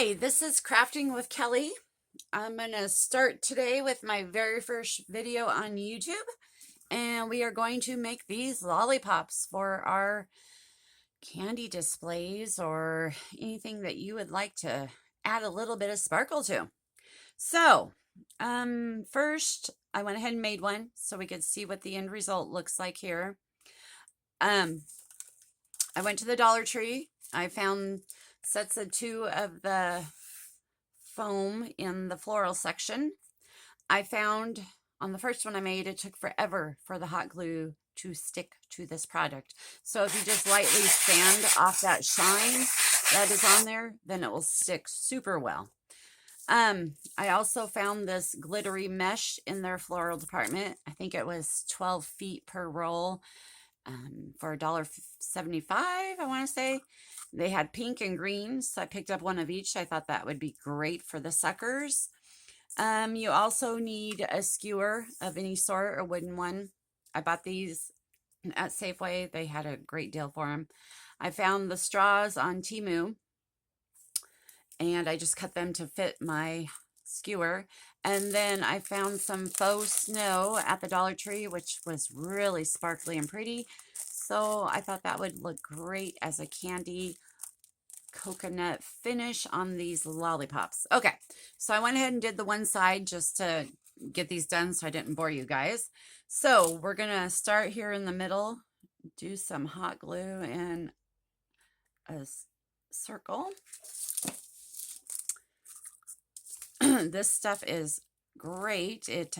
Hi, this is Crafting with Kelly. I'm going to start today with my very first video on YouTube, and we are going to make these lollipops for our candy displays or anything that you would like to add a little bit of sparkle to. So, first I went ahead and made one so we could see what the end result looks like here. I went to the Dollar Tree. I found sets of 2 of the foam in the floral section. I found on the first one I made, it took forever for the hot glue to stick to this product. So if you just lightly sand off that shine that is on there, then it will stick super well. I also found this glittery mesh in their floral department. I think it was 12 feet per roll for $1.75, I want to say. They had pink and green, so I picked up one of each. I thought that would be great for the suckers. You also need a skewer of any sort, a wooden one. I bought these at Safeway. They had a great deal for them. I found the straws on Temu, and I just cut them to fit my skewer. And then I found some faux snow at the Dollar Tree, which was really sparkly and pretty. So I thought that would look great as a candy coconut finish on these lollipops. Okay, so I went ahead and did the one side just to get these done so I didn't bore you guys. So we're gonna start here in the middle, do some hot glue in a circle. This stuff is great. It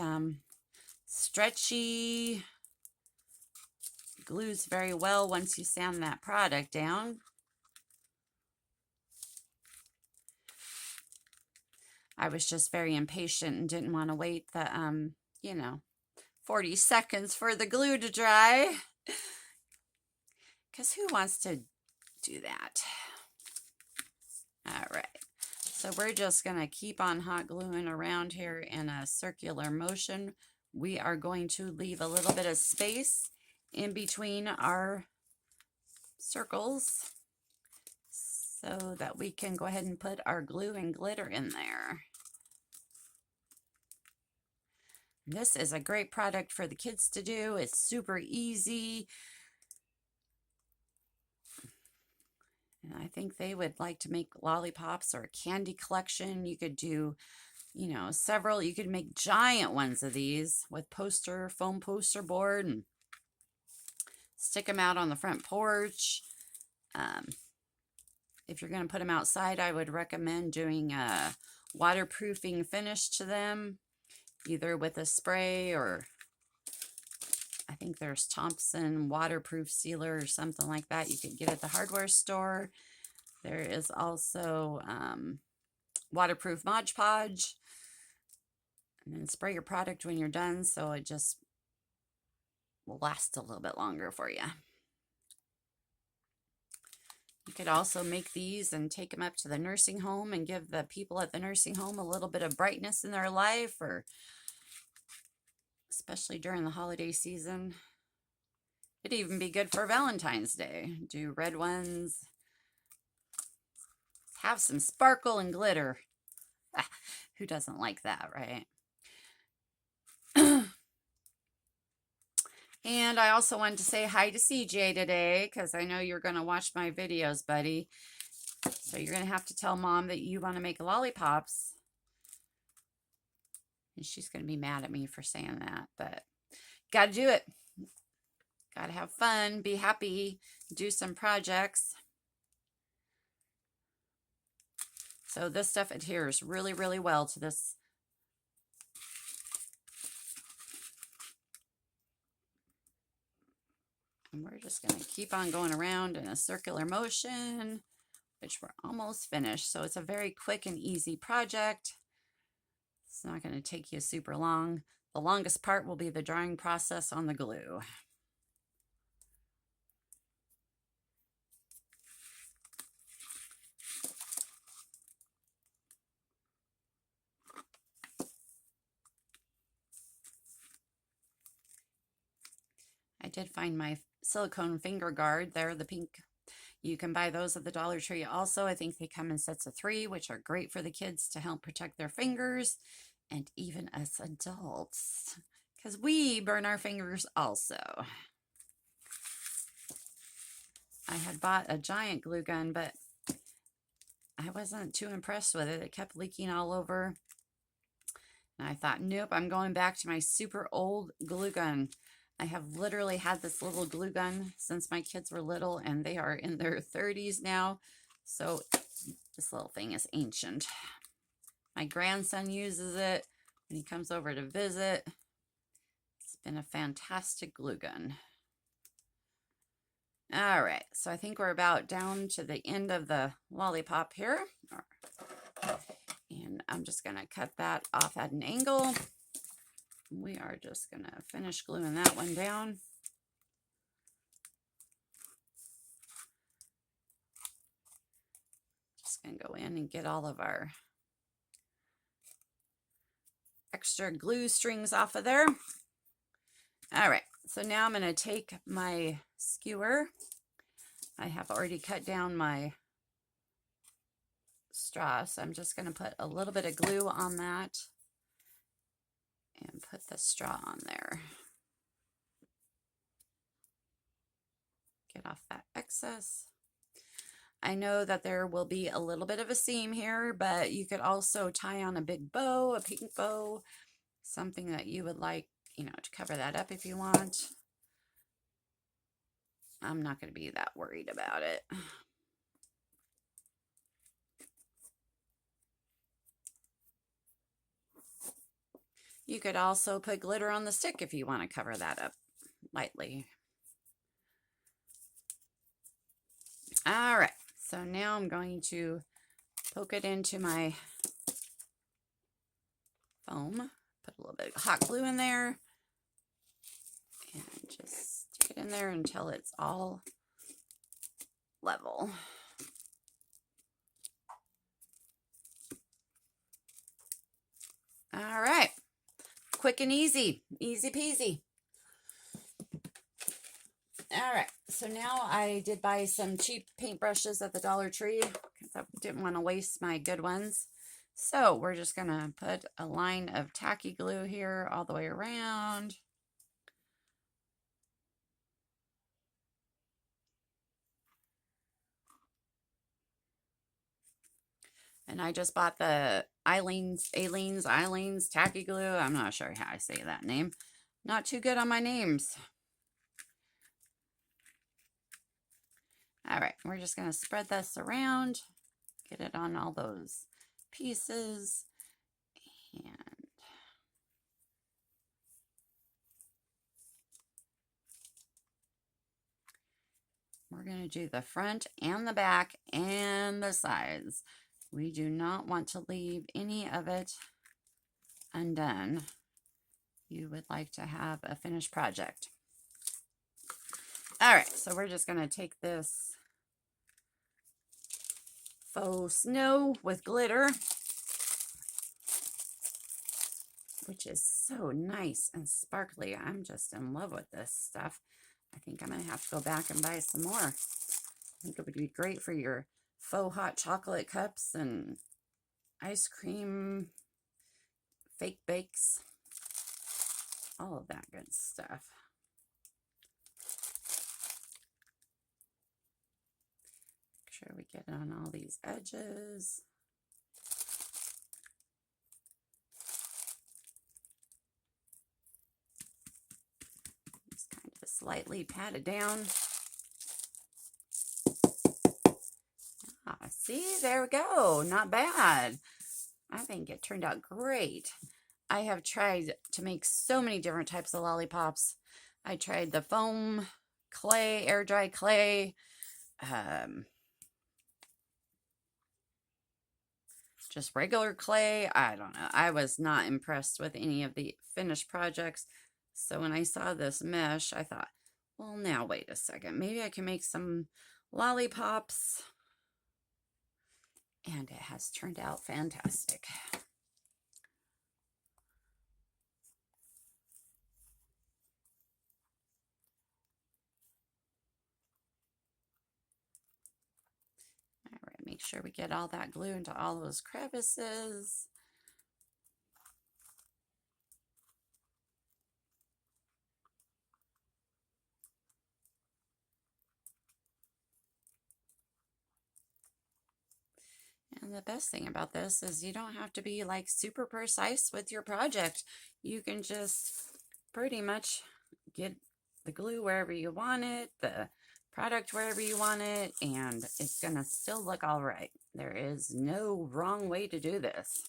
stretchy, glues very well once you sand that product down. I was just very impatient and didn't want to wait the 40 seconds for the glue to dry, because who wants to do that? All right, so we're just going to keep on hot gluing around here in a circular motion. We are going to leave a little bit of space in between our circles so that we can go ahead and put our glue and glitter in there. This is a great product for the kids to do. It's super easy. And I think they would like to make lollipops or a candy collection. You could do, several. You could make giant ones of these with foam poster board, and stick them out on the front porch. If you're going to put them outside, I would recommend doing a waterproofing finish to them, either with a spray or I think there's Thompson waterproof sealer or something like that you could get at the hardware store. There is also waterproof Mod Podge. And then spray your product when you're done so it just will last a little bit longer for you. You could also make these and take them up to the nursing home and give the people at the nursing home a little bit of brightness in their life, or especially during the holiday season. It'd even be good for Valentine's Day. Do red ones. Have some sparkle and glitter. Who doesn't like that, right? And I also wanted to say hi to CJ today, because I know you're going to watch my videos, buddy. So you're going to have to tell Mom that you want to make lollipops. And she's going to be mad at me for saying that, but got to do it. Got to have fun, be happy, do some projects. So this stuff adheres really, really well to this. And we're just going to keep on going around in a circular motion, which we're almost finished. So it's a very quick and easy project. It's not going to take you super long. The longest part will be the drying process on the glue. I did find my silicone finger guard there, the pink. You can buy those at the Dollar Tree also. I think they come in sets of 3, which are great for the kids to help protect their fingers, and even us adults, because we burn our fingers also. I had bought a giant glue gun, but I wasn't too impressed with it. It kept leaking all over. And I thought, nope, I'm going back to my super old glue gun. I have literally had this little glue gun since my kids were little, and they are in their 30s now. So this little thing is ancient. My grandson uses it when he comes over to visit. It's been a fantastic glue gun. All right, so I think we're about down to the end of the lollipop here. And I'm just going to cut that off at an angle. We are just going to finish gluing that one down. Just going to go in and get all of our extra glue strings off of there. All right, so now I'm going to take my skewer. I have already cut down my straw, so I'm just going to put a little bit of glue on that and put the straw on there. Get off that excess. I know that there will be a little bit of a seam here, but you could also tie on a big bow, a pink bow, something that you would like, you know, to cover that up if you want. I'm not going to be that worried about it. You could also put glitter on the stick if you want to cover that up lightly. All right, so now I'm going to poke it into my foam, put a little bit of hot glue in there, and just stick it in there until it's all level. All right, quick and easy, easy peasy. All right, so now I did buy some cheap paintbrushes at the Dollar Tree because I didn't want to waste my good ones. So we're just going to put a line of tacky glue here all the way around. And I just bought the Aleene's tacky glue. I'm not sure how I say that name. Not too good on my names. All right, we're just going to spread this around, get it on all those pieces, and we're going to do the front and the back and the sides. We do not want to leave any of it undone. You would like to have a finished project. All right, so we're just going to take this faux snow with glitter, which is so nice and sparkly. I'm just in love with this stuff. I think I'm going to have to go back and buy some more. I think it would be great for your faux hot chocolate cups and ice cream, fake bakes, all of that good stuff. Make sure we get on all these edges. Just kind of slightly pat it down. See, there we go. Not bad. I think it turned out great. I have tried to make so many different types of lollipops. I tried the foam clay, air dry clay, just regular clay. I don't know. I was not impressed with any of the finished projects. So when I saw this mesh, I thought, well, now wait a second. Maybe I can make some lollipops. And it has turned out fantastic. sure we get all that glue into all those crevices. And the best thing about this is you don't have to be like super precise with your project. You can just pretty much get the glue wherever you want it, the product wherever you want it, and it's gonna still look all right. There is no wrong way to do this.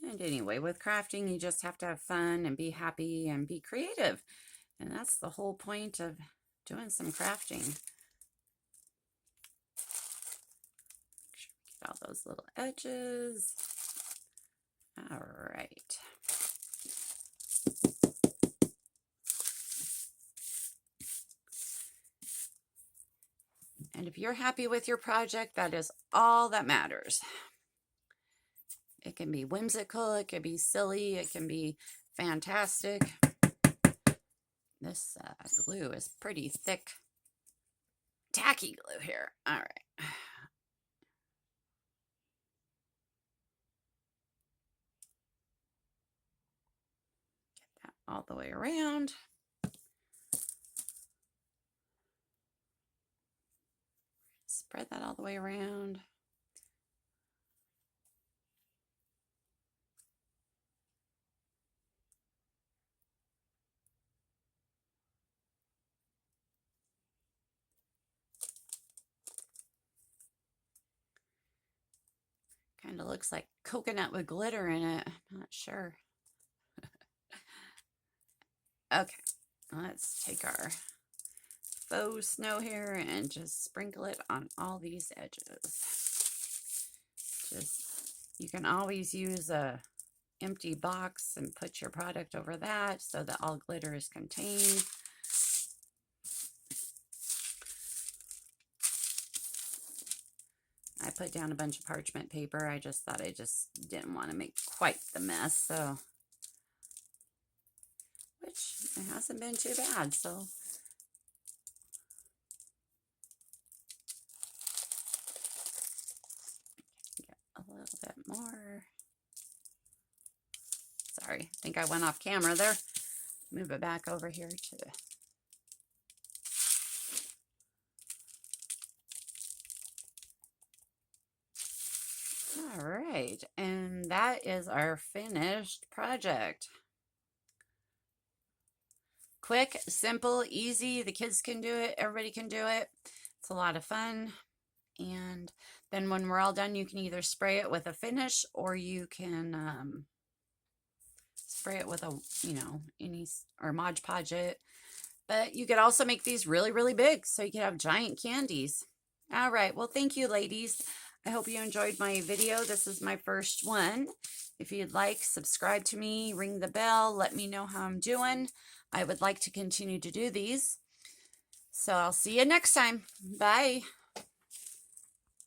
And anyway, with crafting, you just have to have fun and be happy and be creative. And that's the whole point of doing some crafting. Make sure we get all those little edges. All right. And if you're happy with your project, that is all that matters. It can be whimsical, it can be silly, it can be fantastic. This glue is pretty thick, tacky glue here. All right. Get that all the way around. Spread that all the way around. Kind of looks like coconut with glitter in it. I'm not sure. Okay, let's take our faux snow here and just sprinkle it on all these edges. You can always use a empty box and put your product over that so that all glitter is contained. I put down a bunch of parchment paper. I just thought I just didn't want to make quite the mess, so, which it hasn't been too bad, so. Get a little bit more. Sorry, I think I went off camera there. Move it back over here to all right, and that is our finished project. Quick, simple, easy. The kids can do it. Everybody can do it. It's a lot of fun. And then when we're all done, you can either spray it with a finish or you can spray it with a, or Mod Podge it. But you could also make these really, really big so you could have giant candies. All right. Well, thank you, ladies. I hope you enjoyed my video. This is my first one. If you'd like, subscribe to me, ring the bell, let me know how I'm doing. I would like to continue to do these. So I'll see you next time. Bye.